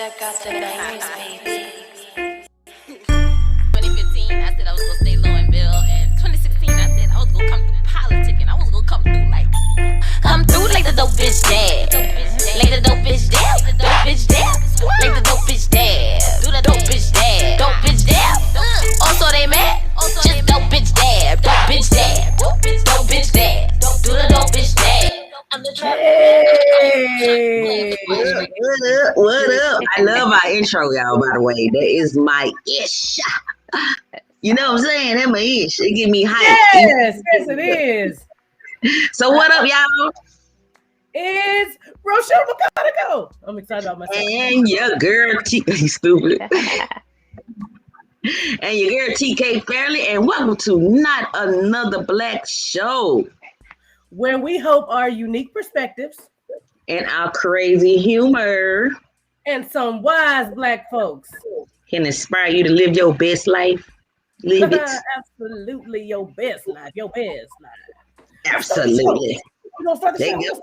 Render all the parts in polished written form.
Tekesha got the bangers, baby. 2015, I said I was gonna stay low and build. And 2016, I said I was gonna come through politicking. I was gonna come through like the dope bitch dad. Like the dope bitch dad. The dope bitch dad. Like the dope bitch dad. Do the dope bitch dad. Dope bitch dad. Also they mad. Just dope bitch dad. Dope bitch dad. Dope bitch dad. Do the dope bitch dad. Hey. What up? I love our intro, y'all, by the way. That is my ish. You know what I'm saying? That's my ish. It give me hype. Yes, it is. So what up, y'all? It's Rochelle McConico. I'm excited about myself. And your girl stupid. And your girl TK Fairley, and welcome to Not Another Black Show, where we hope our unique perspectives and our crazy humor and some wise black folks can inspire you to live your best life. Live it. Absolutely, your best life. Your best life. Absolutely. We're gonna start the show.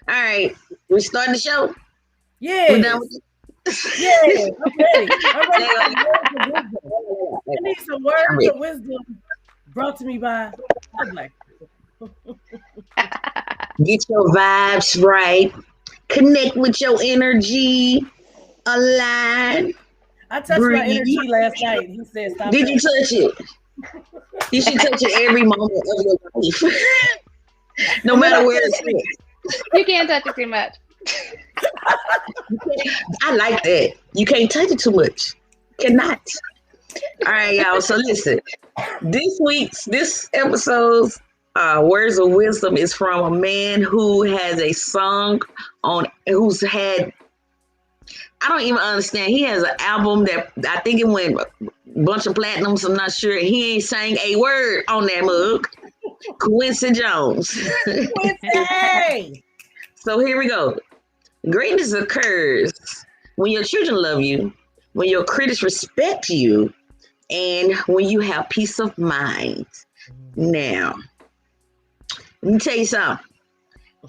All right, we starting the show. Yeah. We done with it? Yeah, I'm ready. I need some words of wisdom brought to me by a black people. Get your vibes right. Connect with your energy. Align. I touched my energy last night. He said, "Stop." Did you touch it? You should touch it every moment of your life. No matter where it's at. You can't touch it too much. I like that. You can't touch it too much. Cannot. All right, y'all. So listen. This episode's words of wisdom is from a man who has a song who's had, I don't even understand. He has an album that I think it went a bunch of platinums. I'm not sure. He ain't sang a word on that mug. Quincy Jones. Quincy! So here we go. Greatness occurs when your children love you, when your critics respect you, and when you have peace of mind. Now, let me tell you something.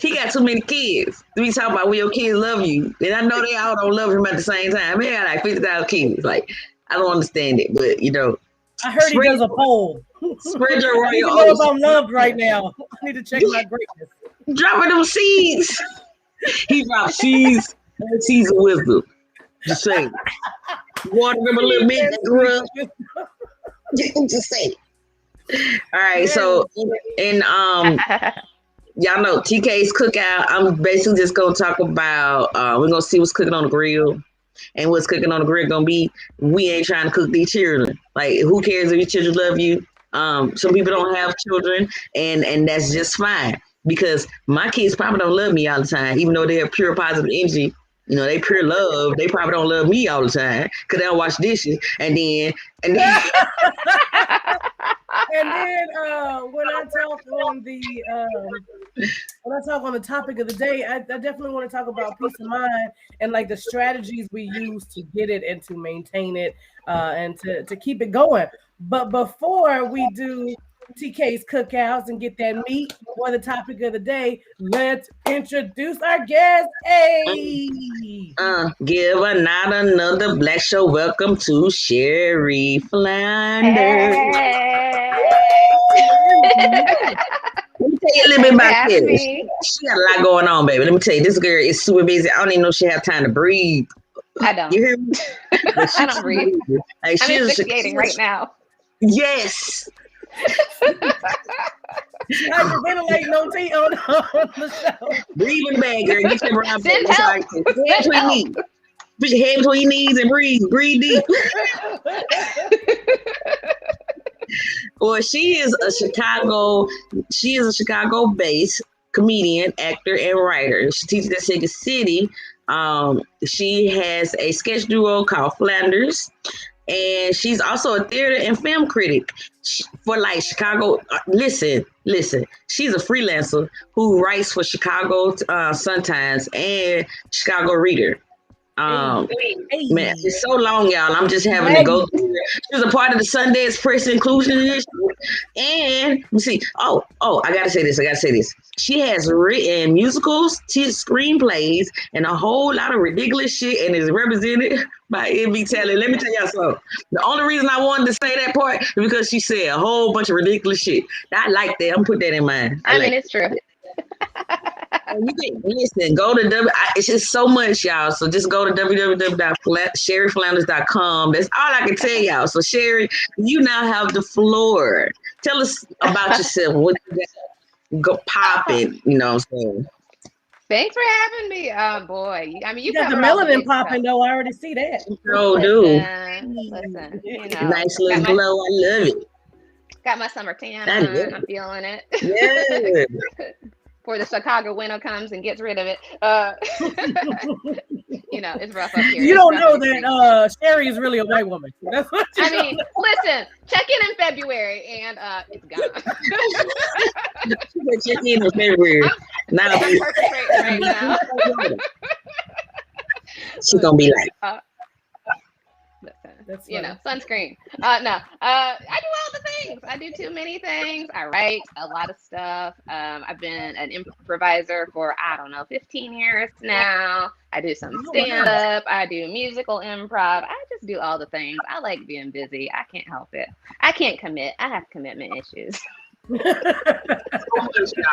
He got too many kids. We talk about when your kids love you. And I know they all don't love him at the same time. He got like 50,000 kids. Like, I don't understand it, but you know. I heard he does a poll. Spread your I need to royal know oats. if I'm loved right now. I need to check my greatness. Dropping them seeds. He dropped seeds and seeds of wisdom. Just saying. Water them a little bit. Just say. All right, so and y'all know TK's cookout. I'm basically just gonna talk about we're gonna see what's cooking on the grill. And what's cooking on the grill gonna be, we ain't trying to cook these children. Like, who cares if your children love you? Some people don't have children, and that's just fine. Because my kids probably don't love me all the time, even though they have pure positive energy. You know, they pure love. They probably don't love me all the time because they don't wash dishes. And then and then when I talk on the topic of the day, I definitely want to talk about peace of mind and like the strategies we use to get it and to maintain it and to keep it going. But before we do TK's cookouts and get that meat for the topic of the day, let's introduce our guest. Hey, give not another black show. Welcome to Sherry Flanders. Hey. Let me tell you a little bit about this. She got a lot going on, baby. Let me tell you, this girl is super busy. I don't even know if she have time to breathe. I don't. You hear me? I don't breathe. Like, I'm asphyxiating right now. Yes. I'm ventilating on the show. Breathe in the bag, girl. Get your brown Send bag. help. Head between your knees. Put your head between your knees and breathe. Breathe deep. Well, she is a Chicago-based comedian, actor, and writer. She teaches at Second City. She has a sketch duo called Flanders. And she's also a theater and film critic for like Chicago. Listen. She's a freelancer who writes for Chicago Sun-Times and Chicago Reader. Man, it's so long, y'all. I'm just having to go through it. She was a part of the Sundance Press Inclusion Initiative. And let me see. Oh, I gotta say this. She has written musicals, screenplays, and a whole lot of ridiculous shit, and is represented by Envy Talent. Let me tell y'all something. The only reason I wanted to say that part is because she said a whole bunch of ridiculous shit. I like that. I'm gonna put that in mind. I mean, it's true. You can listen. Go to it's just so much, y'all. So just go to www.sherryflanders.com. That's all I can tell y'all. So Sherry, you now have the floor. Tell us about yourself. What you got go popping? You know what I'm saying? Thanks for having me. Oh boy, I mean, You got the melanin popping though. I already see that. Listen, you know, nice little glow. I love it. Got my summer tan on. I'm feeling it. Yeah. Before the Chicago winter comes and gets rid of it. You know, it's rough up here. You don't know that Sherry is really a white woman. That's what I mean, listen, check in February and it's gone. Check in February. I'm perpetrating right now. She's gonna be like, That's you know, sunscreen. No, I do all the things. I do too many things. I write a lot of stuff. I've been an improviser for, 15 years now. I do some stand-up. I do musical improv. I just do all the things. I like being busy. I can't help it. I can't commit. I have commitment issues. Just go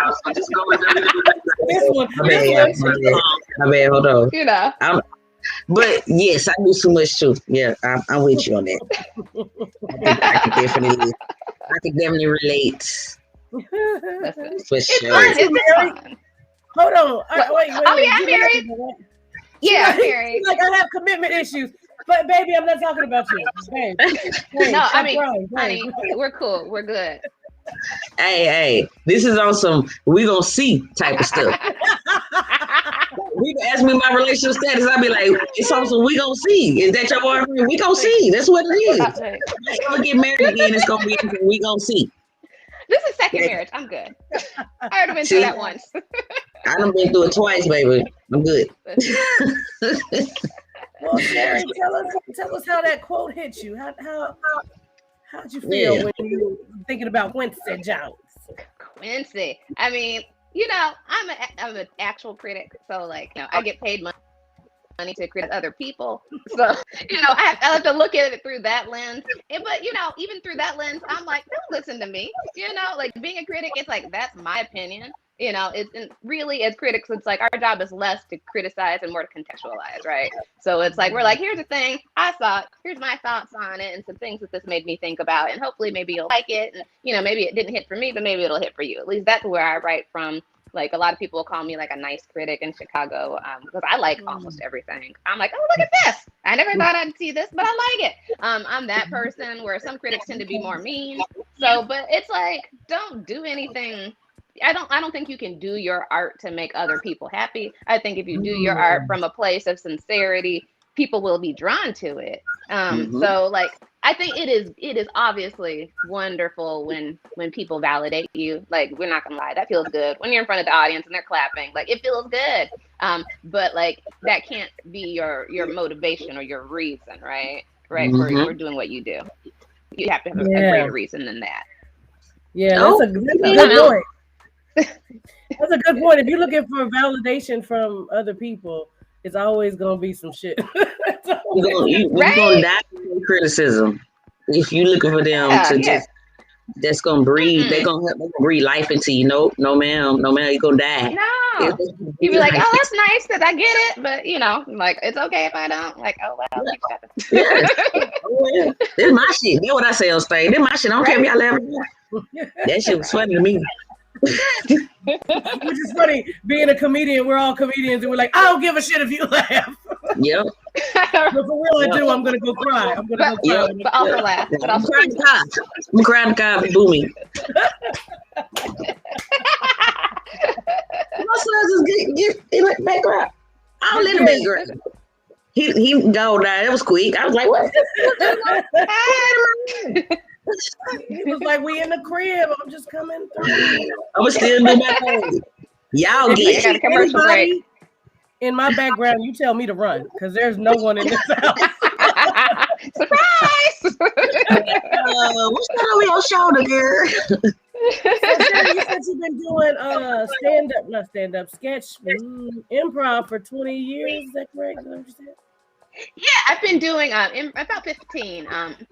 with my bad, hold on. You know. But yes, I do too much too. Yeah, I'm with you on that. I can definitely relate. For sure. It's fun. Hold on. Wait. Oh yeah, I'm married. Yeah, I'm married. Like I have commitment issues. But baby, I'm not talking about you. Hey, no, I mean, honey, we're cool. We're good. Hey, this is on some we gonna see type of stuff. You can ask me my relationship status. I'll be like, it's on some we gonna see. Is that your boyfriend? We gonna see. That's what it is. I'm gonna get married again. It's gonna be we gonna see. This is second marriage. I'm good. I already been through that once. I done been through it twice, baby. I'm good. Well, Sherry, tell us how that quote hit you. How'd you feel when you were thinking about Quincy Jones? Quincy. I mean, you know, I'm an actual critic, so like, you know, I get paid money to critique other people. So, you know, I have to look at it through that lens. But you know, even through that lens, I'm like, don't listen to me. You know, like being a critic, it's like that's my opinion. You know, it's really as critics, it's like our job is less to criticize and more to contextualize, right? So it's like we're like, here's the thing I saw, here's my thoughts on it, and some things that this made me think about, and hopefully maybe you'll like it, and you know, maybe it didn't hit for me, but maybe it'll hit for you. At least that's where I write from. Like a lot of people call me like a nice critic in Chicago because I like almost everything. I'm like, oh, look at this. I never thought I'd see this, but I like it. I'm that person where some critics tend to be more mean. So, but it's like, don't do anything. I don't think you can do your art to make other people happy. I think if you do your art from a place of sincerity, people will be drawn to it. So like, I think it is obviously wonderful when people validate you. Like, we're not gonna lie, that feels good. When you're in front of the audience and they're clapping, like it feels good. But like that can't be your motivation or your reason, right? For doing what you do. You have to have a greater reason than that. Yeah, that's a good point. That's a good point. If you're looking for validation from other people, it's always gonna be some shit. You're gonna die from criticism if you're looking for them that's gonna breathe. They're gonna help breathe life into you. No, ma'am, you're gonna die. No, you be like, oh, that's nice because I get it, but you know, like it's okay if I don't. Like, oh well, This my shit. That's what I say on stage. This my shit. I don't care if y'all laugh. That shit was funny to me. Which is funny, being a comedian, we're all comedians, and we're like, I don't give a shit if you laugh. Yep. But for real, I do. I'm gonna go cry. But also laugh. But also I'm crying the car, booming. My son just get in the background. I'll let the background. He go down. It was quick. I was like, what? He was like, we in the crib. I'm just coming through. I was still doing my thing. Y'all get a commercial break. In my background, you tell me to run because there's no one in this house. Surprise! what's that over your shoulder, girl? So, Sherry, you said you've been doing sketch, improv for 20 years. Is that correct? Is that what you said? Yeah, I've been doing about 15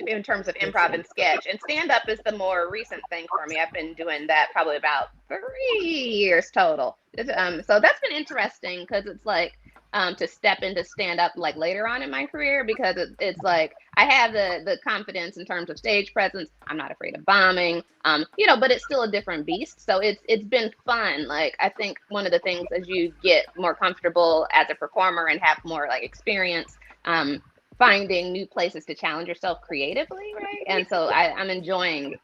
in terms of improv and sketch, and stand up is the more recent thing for me. I've been doing that probably about 3 years total. So that's been interesting because it's like to step into stand up like later on in my career, because it's like I have the confidence in terms of stage presence. I'm not afraid of bombing, but it's still a different beast. So it's been fun. Like I think one of the things as you get more comfortable as a performer and have more like experience, finding new places to challenge yourself creatively, right? And so I'm enjoying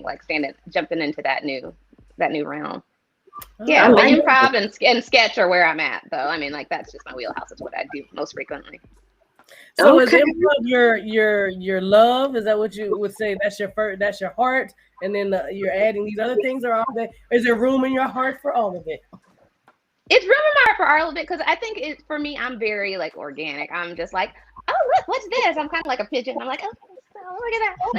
like jumping into that new realm. Yeah, but improv and sketch are where I'm at, though. I mean, like that's just my wheelhouse. It's what I do most frequently. So is improv your love? Is that what you would say? That's your heart, and then you're adding these other things, or is there room in your heart for all of it? It's room in my heart for all of it because I think for me, I'm very like organic. I'm just like, oh, look, what's this? I'm kind of like a pigeon. I'm like, oh, look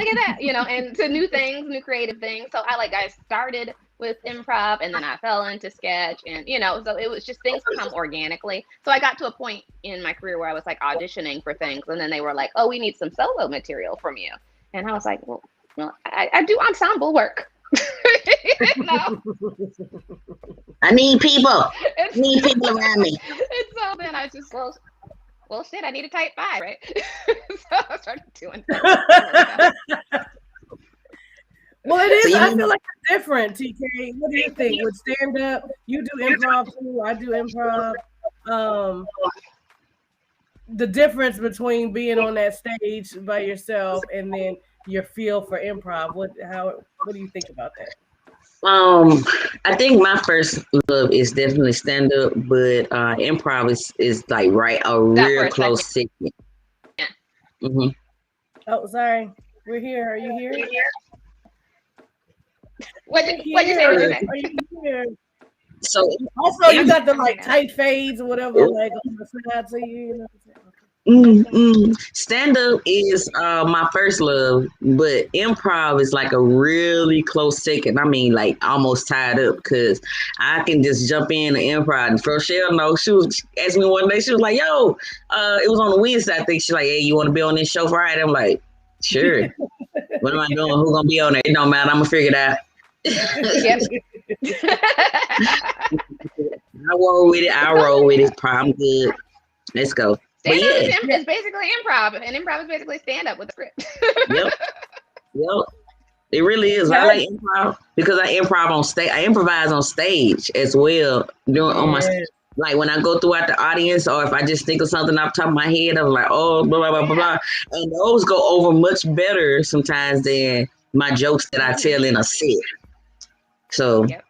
at that, and to new things, new creative things. So I started with improv and then I fell into sketch, and so it was just things come organically. So I got to a point in my career where I was like auditioning for things, and then they were like, oh, we need some solo material from you. And I was like, well, I do ensemble work. I need people. Around me. And so then I just well shit, I need a type 5, right? So I started doing that. Well, it is. I feel like it's different, TK. What do you think? With stand up, you do improv too. I do improv. The difference between being on that stage by yourself and then your feel for improv. What do you think about that? I think my first love is definitely stand up, but improv is like real close second. Yeah. Mm-hmm. Oh, sorry. We're here. Are you here? What did you say? Are you here? So also you got the like tight fades or whatever, like on the side to you. Stand up is my first love, but improv is like a really close second. I mean, like almost tied up because I can just jump in and improv. And Rochelle, she asked me one day, she was like, yo, it was on a Wednesday, I think. She's like, hey, you want to be on this show Friday? I'm like, sure. What am I doing? Who's gonna be on there? It don't matter. I'm gonna figure it out. I roll with it. I'm good. Let's go. Stand up is basically improv, and improv is basically stand up with a script. Yep. It really is. I like improv because I improv on stage. I improvise on stage as well. On my like when I go throughout the audience, or if I just think of something off the top of my head, I'm like, oh, blah blah blah blah, and those go over much better sometimes than my jokes that I tell in a set. So. Yep.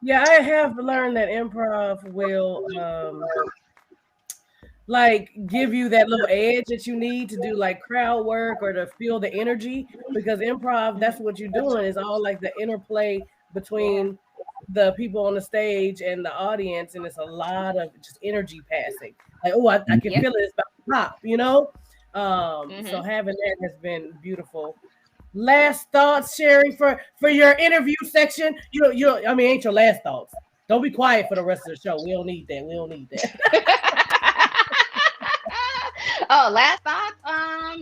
Yeah, I have learned that improv will like give you that little edge that you need to do like crowd work or to feel the energy, because improv, that's what you're doing, is all like the interplay between the people on the stage and the audience, and it's a lot of just energy passing. Like, oh, I can feel it, it's about to pop, So having that has been beautiful. Last thoughts, Sherry, for your interview section. Ain't your last thoughts. Don't be quiet for the rest of the show. We don't need that. Oh, last thoughts.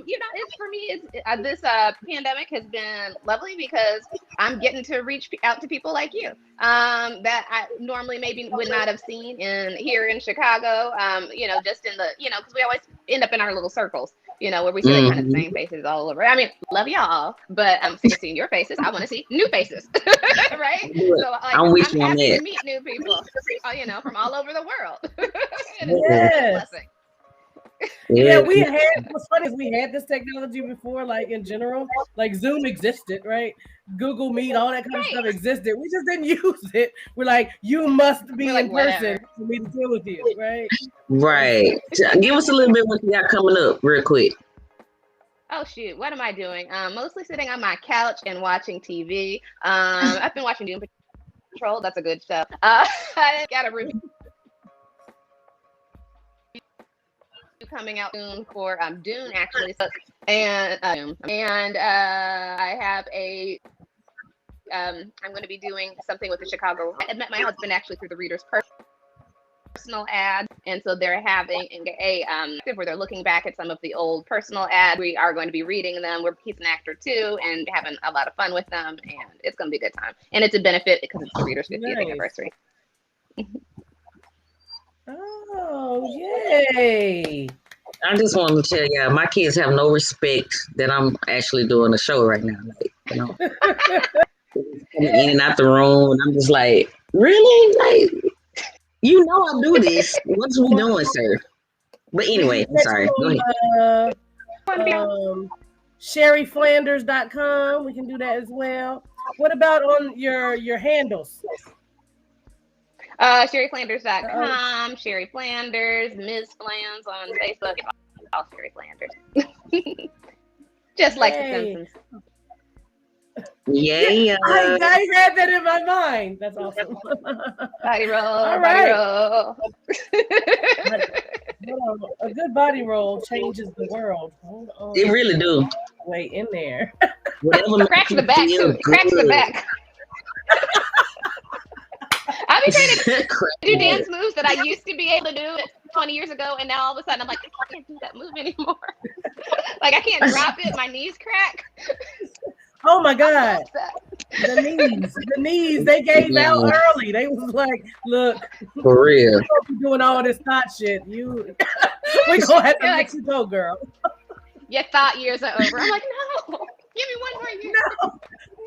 It's for me. This pandemic has been lovely because I'm getting to reach out to people like you that I normally maybe would not have seen here in Chicago. Just in the because we always end up in our little circles. Where we see like kind of the same faces all over. I mean, love y'all, but I'm sick of seeing your faces. I want to see new faces, right? So I'm happy to meet new people, from all over the world. And it's a blessing. Yeah, what's funny is we had this technology before, like in general, like Zoom existed, right? Google Meet, all that kind of stuff existed. We just didn't use it. We're like, you must be in person for me to deal with you, right? Right. Give us a little bit what you got coming up real quick. Oh shoot, what am I doing? Mostly sitting on my couch and watching TV. I've been watching Doom Patrol. That's a good show. I got a review coming out soon for Dune actually. So, and I have a I'm going to be doing something with the Chicago. I met my husband actually through the Reader's personal ad, and so they're having a where they're looking back at some of the old personal ads. We are going to be reading them. He's an actor too, and having a lot of fun with them, and it's going to be a good time. And it's a benefit because it's the Reader's 50th anniversary. Oh, yay! I just wanted to tell y'all, my kids have no respect that I'm actually doing a show right now. Like, you know, coming in and out the room, and I'm just like, really? Like, you know I do this. What's we doing, sir? But anyway, I'm sorry. Go ahead. SherryFlanders.com. We can do that as well. What about on your handles? SherryFlanders.com, Sherry Flanders, Ms. Flans on Facebook, all Sherry Flanders. Just like the Simpsons. Yeah. I had that in my mind. That's awesome. Body roll, all body right. roll. A good body roll changes the world. Hold on. It really do. Wait in there. Whatever cracks the back too. Cracks the back. I've been trying to do dance moves that I used to be able to do 20 years ago, and now all of a sudden I'm like, I can't do that move anymore. Like I can't drop it, my knees crack. Oh my God. The knees, they gave out early. They was like, look, for real. You doing all this thought shit. We gonna have to let you go, girl. Your thought years are over. I'm like, no, give me one more year.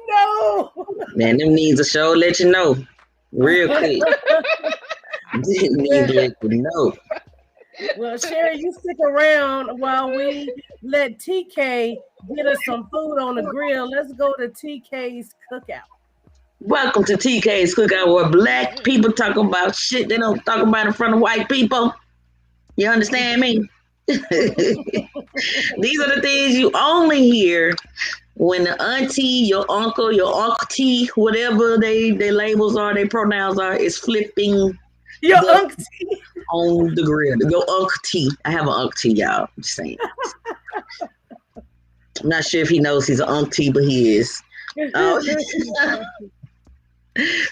No. Man, them needs a show let you know. Real quick. Need to let you know. Well, Sherry, you stick around while we let TK get us some food on the grill. Let's go to TK's Cookout. Welcome to TK's Cookout, where black people talk about shit they don't talk about in front of white people. You understand me? These are the things you only hear when the auntie, your uncle, your auntie, whatever they labels are, their pronouns are, is flipping your auntie on the grill. Your auntie. I have an auntie, y'all. I'm just saying. I'm not sure if he knows he's an auntie, but he is.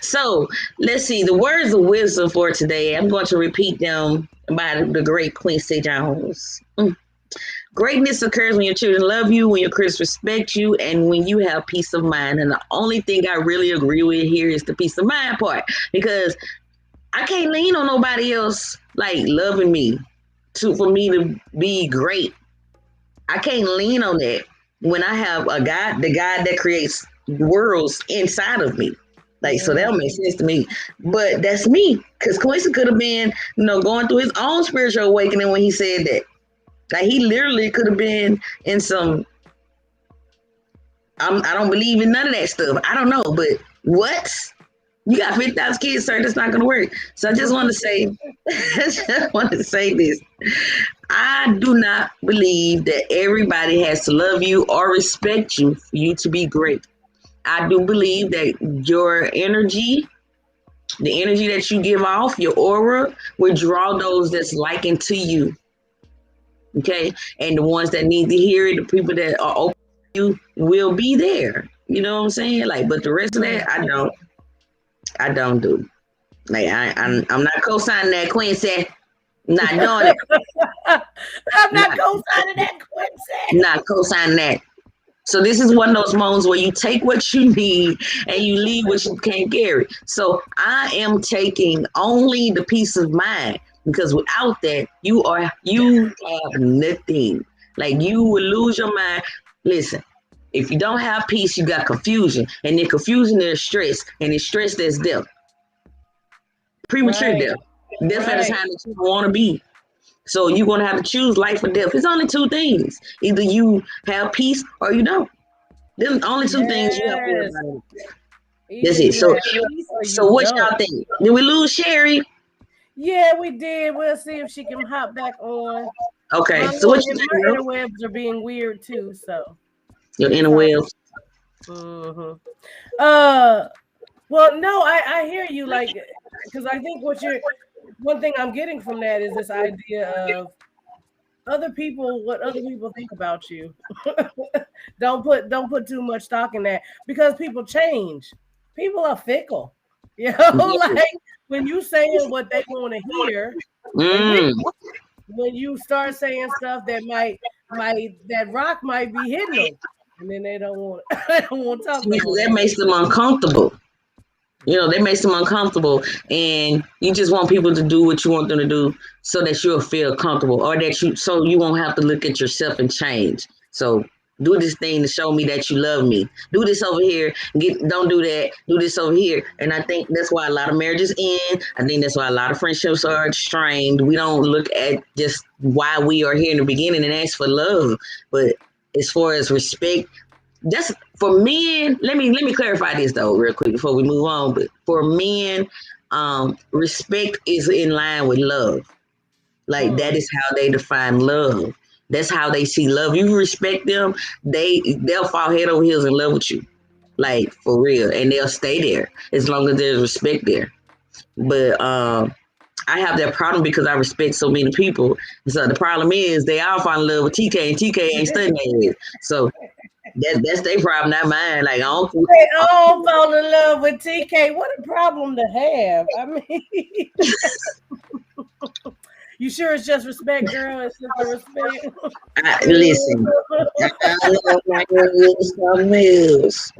So let's see. The words of wisdom for today, I'm going to repeat them by the great Quincy Jones. Greatness occurs when your children love you, when your kids respect you, and when you have peace of mind. And the only thing I really agree with here is the peace of mind part, because I can't lean on nobody else like loving me for me to be great. I can't lean on that when I have the God that creates worlds inside of me. Like, so that makes sense to me. But that's me, because Quincy could have been, going through his own spiritual awakening when he said that. Like, he literally could have been in some, I don't believe in none of that stuff. I don't know, but what? You got 50,000 kids, sir. That's not going to work. So I just want to say, this. I do not believe that everybody has to love you or respect you for you to be great. I do believe that your energy, the energy that you give off, your aura, will draw those that's likened to you. Okay? And the ones that need to hear it, the people that are open to you will be there. You know what I'm saying? Like, but the rest of that, I don't do. Like, I'm not co-signing that, Quincy. Not doing it. I'm not co-signing that, Quincy. Not co-signing that. So this is one of those moments where you take what you need and you leave what you can't carry. So I am taking only the peace of mind, because without that, you have nothing. Like, you will lose your mind. Listen, if you don't have peace, you got confusion. And in confusion, there's stress. And in stress, there's death. Premature death. Death at a time that you don't want to be. So you're going to have to choose life or death. It's only two things. Either you have peace or you don't. There's only two things you have to worry about. That's it. So what y'all think? Did we lose Sherry? Yeah, we did. We'll see if she can hop back on. Okay. So what you think? My interwebs are being weird too. So your interwebs. Mm-hmm. Well, no, I hear you. Like, because I think one thing I'm getting from that is this idea of what other people think about you. Don't put too much stock in that because people change. People are fickle. Like when you saying what they want to hear, they will. Mm. When you start saying stuff that that rock might be hitting them, and then they don't want they don't want to talk no more. That makes them uncomfortable. That makes them uncomfortable, and you just want people to do what you want them to do so that you'll feel comfortable, or so you won't have to look at yourself and change. So do this thing to show me that you love me. Do this over here. Don't do that. Do this over here. And I think that's why a lot of marriages end. I think that's why a lot of friendships are strained. We don't look at just why we are here in the beginning and ask for love, but as far as respect. That's for men. Let me clarify this though, real quick before we move on. But for men, respect is in line with love. Like that is how they define love. That's how they see love. You respect them, they'll fall head over heels in love with you, like for real, and they'll stay there as long as there's respect there. But I have that problem because I respect so many people. So the problem is they all fall in love with TK, and TK ain't studying it. So that's their problem, not mine. Like they all fall in love with TK. What a problem to have. I mean, you sure it's just respect, girl? It's just the respect. Listen, I love my girl something else.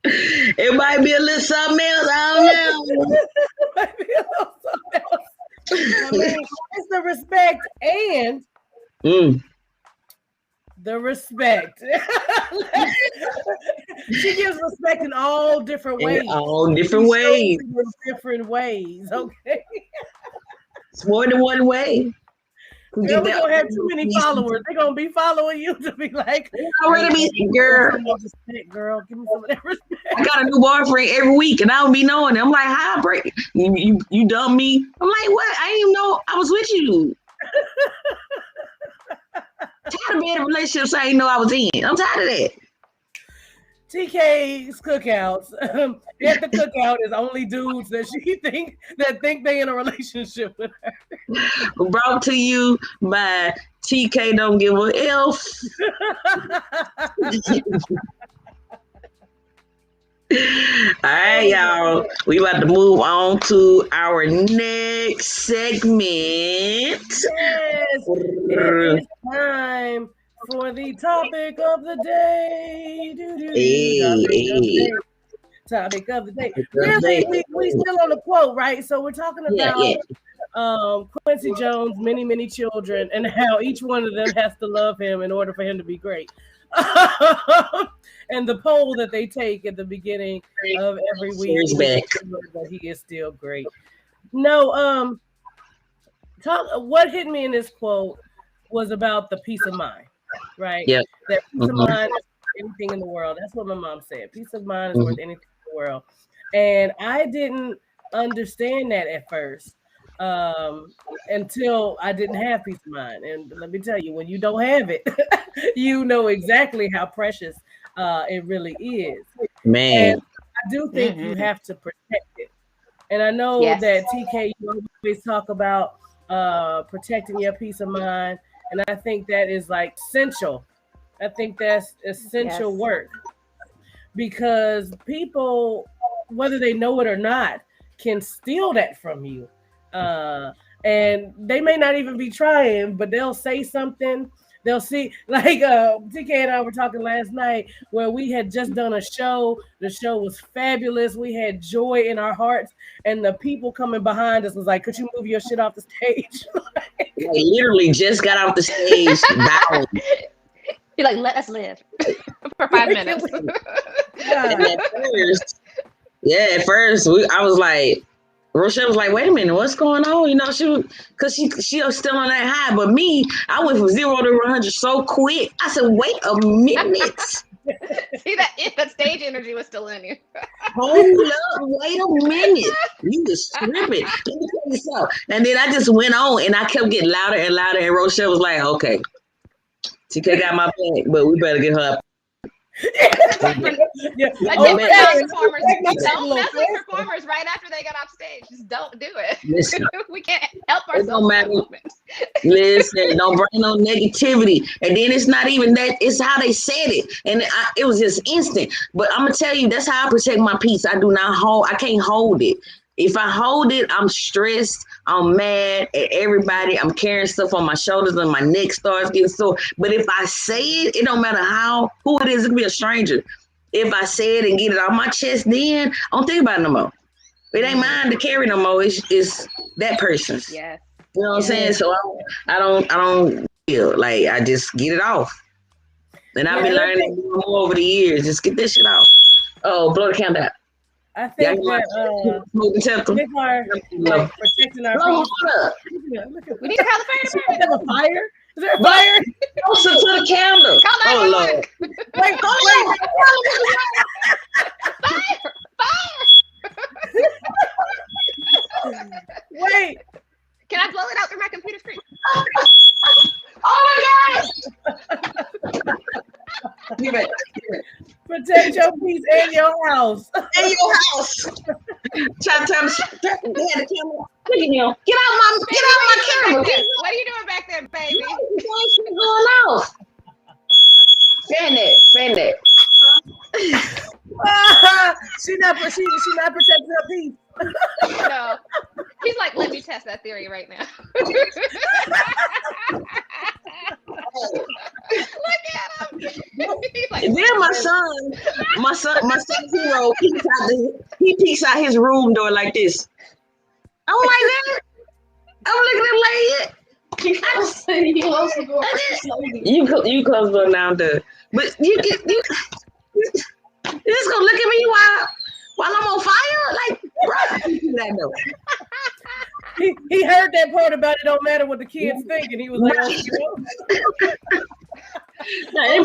It might be a little something else. I don't know. It might be a little something else. I mean, it's the respect and the respect. She gives respect in all different ways. Different ways. Okay. It's more than one way. Girl, we're gonna have too many followers. They're gonna be following you to be like, already be girl. Girl, give me some of that respect. I got a new boyfriend every week, and I don't be knowing it. I'm like, how I break you dumb me? I'm like, what? I didn't even know I was with you. Tired of being in relationships I didn't know I was in. I'm tired of that. TK's cookouts. At the cookout is only dudes that she think they in a relationship with her. Brought to you by TK Don't Give a F. All right, y'all. We about to move on to our next segment. Yes, it is time for the topic of the day. Topic of the day. Really, we still on the quote, right? So we're talking about Quincy Jones' many, many children and how each one of them has to love him in order for him to be great. And the poll that they take at the beginning of every week that he is still great. No, what hit me in this quote was about the peace of mind, right? Yeah. That peace of mind is anything in the world. That's what my mom said. Peace of mind is worth anything in the world. And I didn't understand that at first. Until I didn't have peace of mind. And let me tell you, when you don't have it, you know exactly how precious it really is. Man. And I do think you have to protect it. And I know that TK, you always talk about protecting your peace of mind. And I think that is like essential. I think that's essential work. Because people, whether they know it or not, can steal that from you. And they may not even be trying, but they'll say something. They'll see, like TK and I were talking last night where we had just done a show. The show was fabulous. We had joy in our hearts, and the people coming behind us was like, "Could you move your shit off the stage?" They literally just got off the stage. You're like, let us live for 5 minutes. At first, I was like. Rochelle was like, wait a minute, what's going on? You know, she was still on that high. But me, I went from 0 to 100 so quick. I said, wait a minute. See, that stage energy was still in you. Hold up, wait a minute. You was tripping. Let me tell you something. And then I just went on and I kept getting louder and louder. And Rochelle was like, okay, TK got my back, but we better get her up. Yeah. Don't mess Look, with performers right after they got off stage. Just don't do it. Listen, We can't help it ourselves don't in matter. that moment. Listen, don't bring no negativity. And then it's not even that, it's how they said it. And it was just instant. But I'm gonna tell you, that's how I protect my peace. I can't hold it. If I hold it, I'm stressed. I'm mad at everybody. I'm carrying stuff on my shoulders and my neck starts getting sore. But if I say it, it don't matter who it is. It could be a stranger. If I say it and get it off my chest, then I don't think about it no more. It ain't mine to carry no more. It's that person's. Yes. You know what I'm saying? So I don't feel like I just get it off. And I've been learning more over the years. Just get this shit off. Oh, blow the candle out. I think that with our protecting our peace. We need to call the fire department. Is there a fire? Is there a fire? Closer to the candle. Call 911. Wait. Fire. Wait. Can I blow it out through my computer screen? Oh my God! Give it. Protect your peace and your house. And your house. Try to tell me, they had the camera. Look at him. Get out my camera. What are you doing back there, baby? What's going off? Fan it. She not protecting her peace. No. He's like, let me test that theory right now. Look at him. He's like, and then my son's hero, he peeks out his room door like this. I'm like that. I'm looking at him like you close the door now, dude. But you just gonna look at me while I'm on fire? Like, bro, he heard that part about it don't matter what the kids think, and he was like, let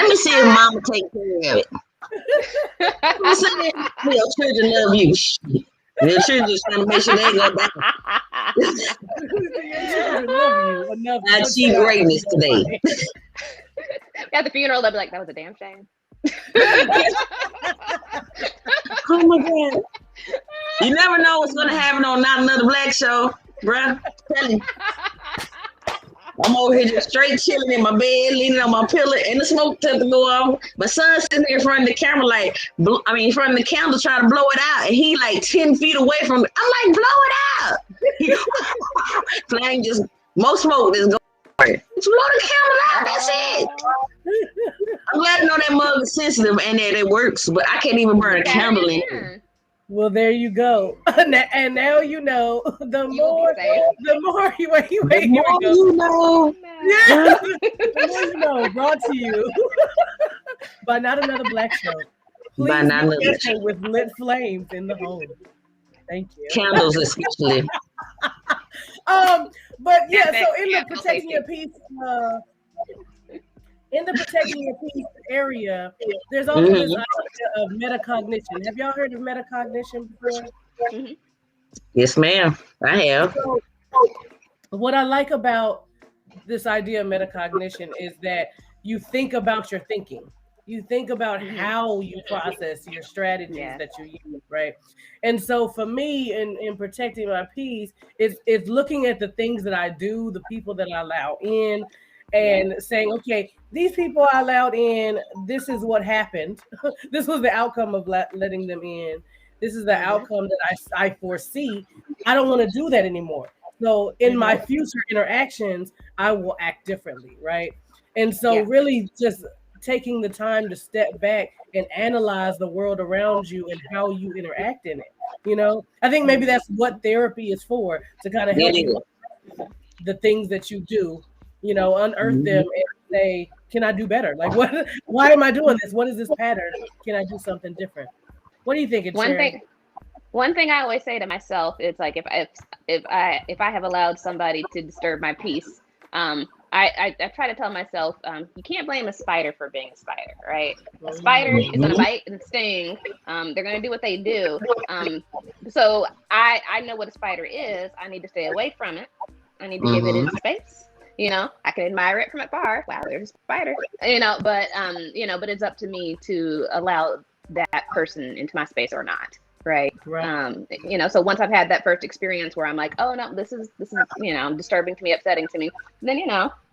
me see if mama take care of it. I'm saying, your children love you. Your children just trying to make sure they go back. I achieve greatness today. At the funeral, they'll be like, that was a damn shame. Oh my God. You never know what's going to happen on Not Another Black Show, bruh. Tell you. I'm over here just straight chilling in my bed, leaning on my pillow, and the smoke started to go off. My son's sitting there in front of the camera, in front of the candle trying to blow it out, and he like 10 feet away from it. I'm like, blow it out. Flying just, more smoke is going. Just blow the candle out, that's it. I'm glad to know that mug is sensitive and that it works, but I can't even burn a candle in it. Well, there you go. And now you know. The more you wait. The more you know. Yeah. The more you know. Brought to you by Not Another Black Show. Please By Not Another Black Show. With lit flames in the home. Thank you. Candles especially. But yeah, so in the protecting your peace, in the protecting your peace area, there's also this idea of metacognition. Have y'all heard of metacognition before? Mm-hmm. Yes, ma'am. I have. So, what I like about this idea of metacognition is that you think about your thinking. You think about how you process your strategies that you use, right? And so for me, in protecting my peace, it's looking at the things that I do, the people that I allow in, and saying, okay, these people I allowed in, this is what happened. This was the outcome of letting them in. This is the outcome that I foresee. I don't want to do that anymore. So in my future interactions, I will act differently, right? And so really just taking the time to step back and analyze the world around you and how you interact in it. You know, I think maybe that's what therapy is for, to kind of help you the things that you do, you know, unearth them and say, can I do better? Like, why am I doing this? What is this pattern? Can I do something different? What do you think? One thing I always say to myself is like, if I have allowed somebody to disturb my peace, I try to tell myself, you can't blame a spider for being a spider, right? A spider is going to bite and sting. They're going to do what they do. So I know what a spider is. I need to stay away from it. I need to give it its space. You know, I can admire it from afar. Wow, there's a spider. But it's up to me to allow that person into my space or not. Right. So once I've had that first experience where I'm like, oh no, this is disturbing to me, upsetting to me, then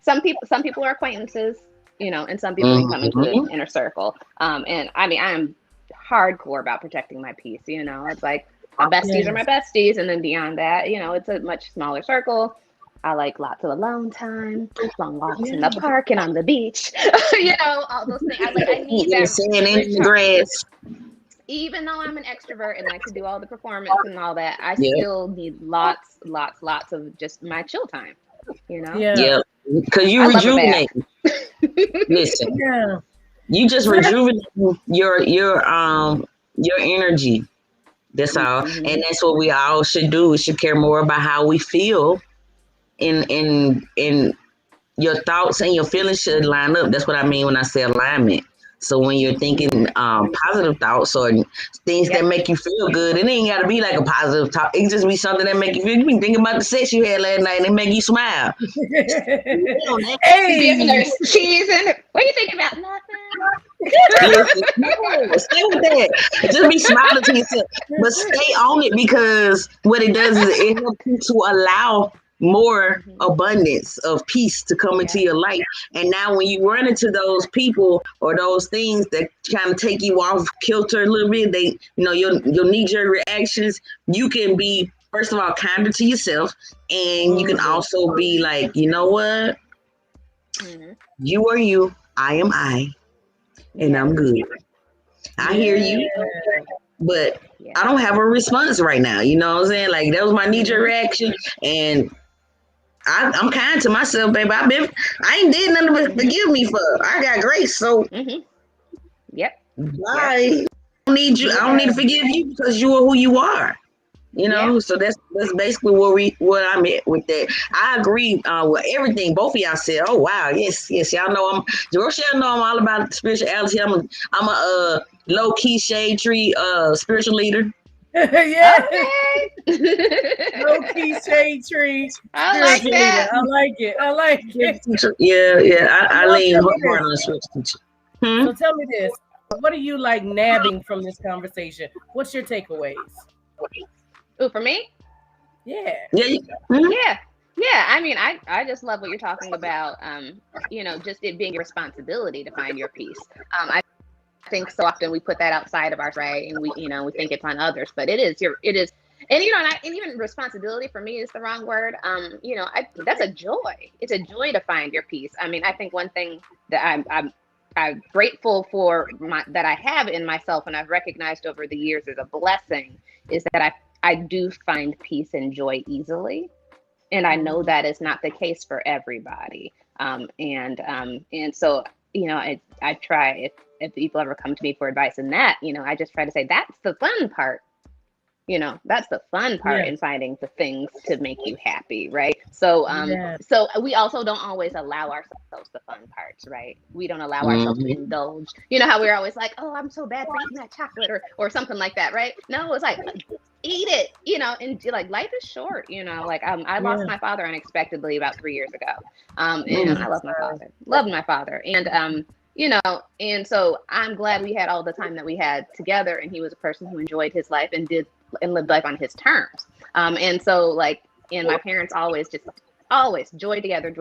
some people are acquaintances, and some people can come into the inner circle. And I mean, I'm hardcore about protecting my peace. It's like my besties are my besties, and then beyond that, it's a much smaller circle. I like lots of alone time, long walks in the park and on the beach. All those things. I need that sand in the grass. Even though I'm an extrovert and like to do all the performance and all that, I still need lots of just my chill time. Yeah. Because you rejuvenate. Listen. Yeah. You just rejuvenate your energy. That's all. Mm-hmm. And that's what we all should do. We should care more about how we feel, in your thoughts and your feelings should line up. That's what I mean when I say alignment. So when you're thinking positive thoughts or things that make you feel good, it ain't got to be like a positive thought. It can just be something that make you feel. You can think about the sex you had last night and it make you smile. Hey, cheese in it. What are you thinking about? Nothing. Stay with that. Just be smiling to yourself, but stay on it, because what it does is it helps you to allow more abundance of peace to come into your life. And now when you run into those people or those things that kind of take you off kilter a little bit, they, your knee-jerk reactions, you can be, first of all, kinder to yourself, and you can also be like, you know what? You are you, I am I, and I'm good. I hear you, but I don't have a response right now. You know what I'm saying? Like, that was my knee-jerk reaction, and I'm kind to myself, baby. I ain't did nothing but forgive me for. I got grace, so Yep. I don't need you. I don't need to forgive you because you are who you are. So that's basically what I'm at with that. I agree with everything both of y'all said. Oh wow, yes, y'all know Rochelle know I'm all about spirituality. I'm a low key shade tree spiritual leader. Yeah. Low key shade tree. I like that. I like it. Yeah. I lean hard on the spiritual teacher. So tell me this. What are you like nabbing from this conversation? What's your takeaways? Ooh, for me? Yeah. Yeah. I mean, I just love what you're talking about. Just it being your responsibility to find your peace. I think so often we put that outside of ours, right? And we think it's on others, but it is. And even responsibility for me is the wrong word. That's a joy. It's a joy to find your peace. I mean, I think one thing that I'm grateful for that I have in myself, and I've recognized over the years as a blessing, is that I do find peace and joy easily, and I know that is not the case for everybody. And so I try, if people ever come to me for advice in that, I just try to say that's the fun part. That's the fun part in finding the things to make you happy, right? So so we also don't always allow ourselves the fun parts, right? We don't allow ourselves to indulge. You know how we're always like, oh, I'm so bad for eating that chocolate or something like that, right? No, it's like, eat it, and like life is short, like I lost my father unexpectedly about 3 years ago. And I love my father. And and so I'm glad we had all the time that we had together, and he was a person who enjoyed his life and lived life on his terms. And so and my parents always joy together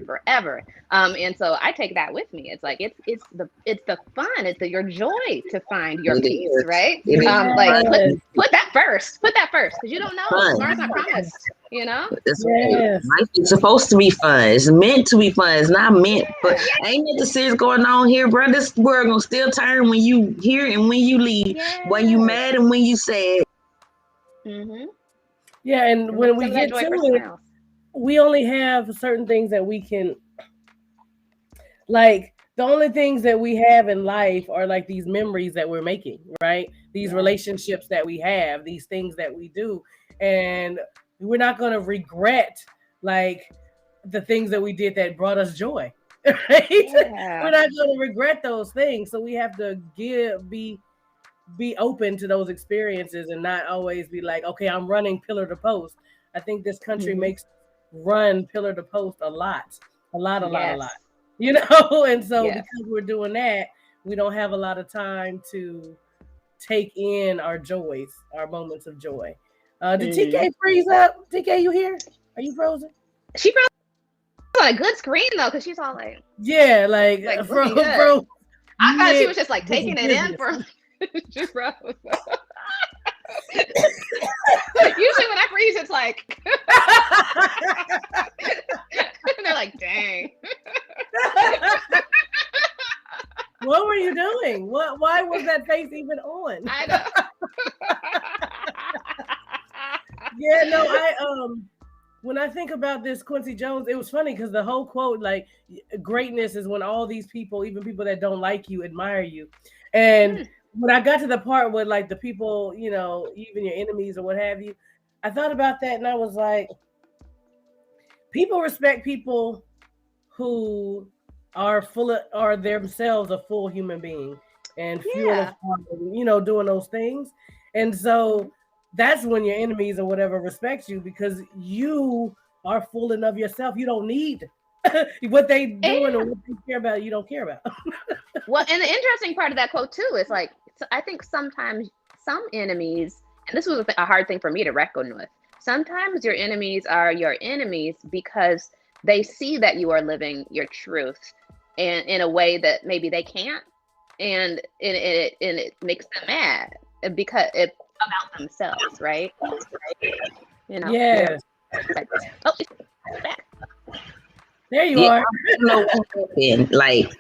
forever. And so I take that with me. It's like it's the fun, your joy to find your peace, right? Put that first, because you don't know. Tomorrow's not promised. Life is supposed to be fun. It's meant to be fun. It's not meant, but ain't nothing serious going on here, bro. This world gonna still turn when you here and when you leave, when you mad and when you sad. Yeah, and when we get to it, we only have certain things that we can, like, the only things that we have in life are like these memories that we're making, right? These relationships that we have, these things that we do, and we're not going to regret like the things that we did that brought us joy, right? We're not going to regret those things. So we have to be open to those experiences and not always be like, okay, I'm running pillar to post. I think this country makes run pillar to post a lot. Yes. You know, and so Yes. because we're doing that, we don't have a lot of time to take in our joys, our moments of joy. Did TK freeze up? TK, you here? Are you frozen? She froze on a good screen though, because she's all like Yeah, like looking good. I thought she was just like this taking is it in business. for she froze. Usually when I freeze, it's like they're like, dang. What were you doing? Why was that face even on? I know. Yeah, no, when I think about this Quincy Jones, it was funny because the whole quote, like, greatness is when all these people, even people that don't like you, admire you. And when I got to the part where, like, the people, you know, even your enemies or what have you, I thought about that and I was like, people respect people who are themselves a full human being and fuel of heart, you know, doing those things. And so that's when your enemies or whatever respect you because you are full enough yourself. You don't need what they doing or what they care about. You don't care about. Well, and the interesting part of that quote too is like, I think sometimes some enemies, and this was a hard thing for me to reckon with. Sometimes your enemies are your enemies because they see that you are living your truth and in a way that maybe they can't, and it makes them mad because it's about themselves, right? You know. Yes. Oh, she's back. There you are. I don't know what happened. Like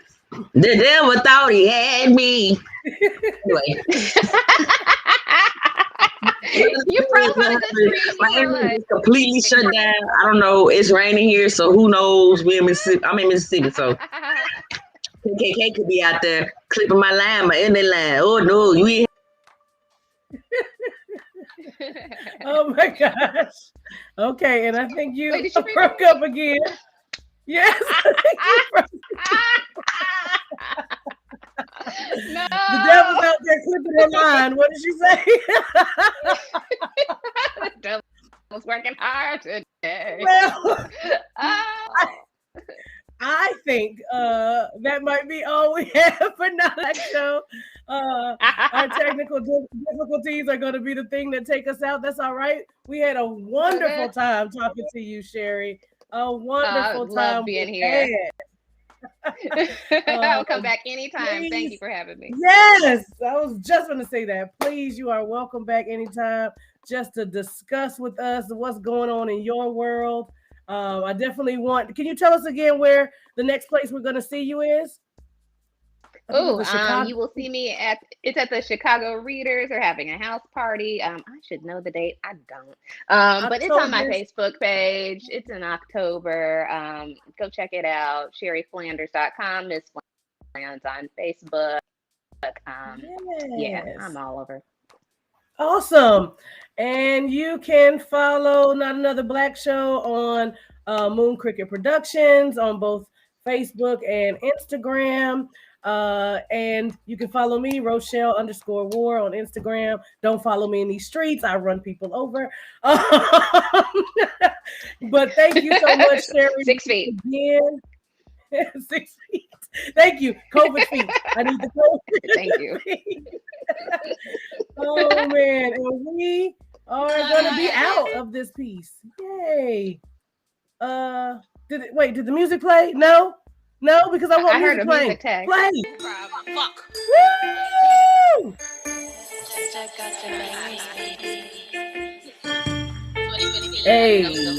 the devil thought he had me. Anyway. You froze on a good screen. My internet is completely shut down. I don't know. It's raining here, so who knows? I'm in Mississippi, so KKK could be out there clipping my line, my internet line. Oh no, you ain't. Oh my gosh. Okay, and I think you broke up again. Yes. No. The devil's out there clipping her line. What did she say? The devil's working hard today. Well, I think that might be all we have for tonight's show. Our technical difficulties are going to be the thing that take us out. That's all right. We had a wonderful time talking to you, Sherry. A wonderful time. Love being here. I'll come back anytime. Please. Thank you for having me. Yes, I was just going to say that. Please, you are welcome back anytime just to discuss with us what's going on in your world. I definitely want. Can you tell us again where the next place we're going to see you is? You will see me at the Chicago Readers. They're having a house party. I should know the date. I don't. But it's on my Facebook page. It's in October. Go check it out. SherryFlanders.com. Miss Flanders on Facebook. Yeah, I'm all over. Awesome. And you can follow Not Another Black Show on Moon Cricket Productions on both Facebook and Instagram. And you can follow me, Rochelle_War on Instagram. Don't follow me in these streets. I run people over. But thank you so much, Sherry. 6 feet. Again. 6 feet. Thank you. COVID feet. I need the COVID. Thank you. Oh, man. And we are going to be out of this piece. Yay. Did the music play? No, because I want music playing. Music tag. Play. Fuck. Woo! Just I got the baby. Hey.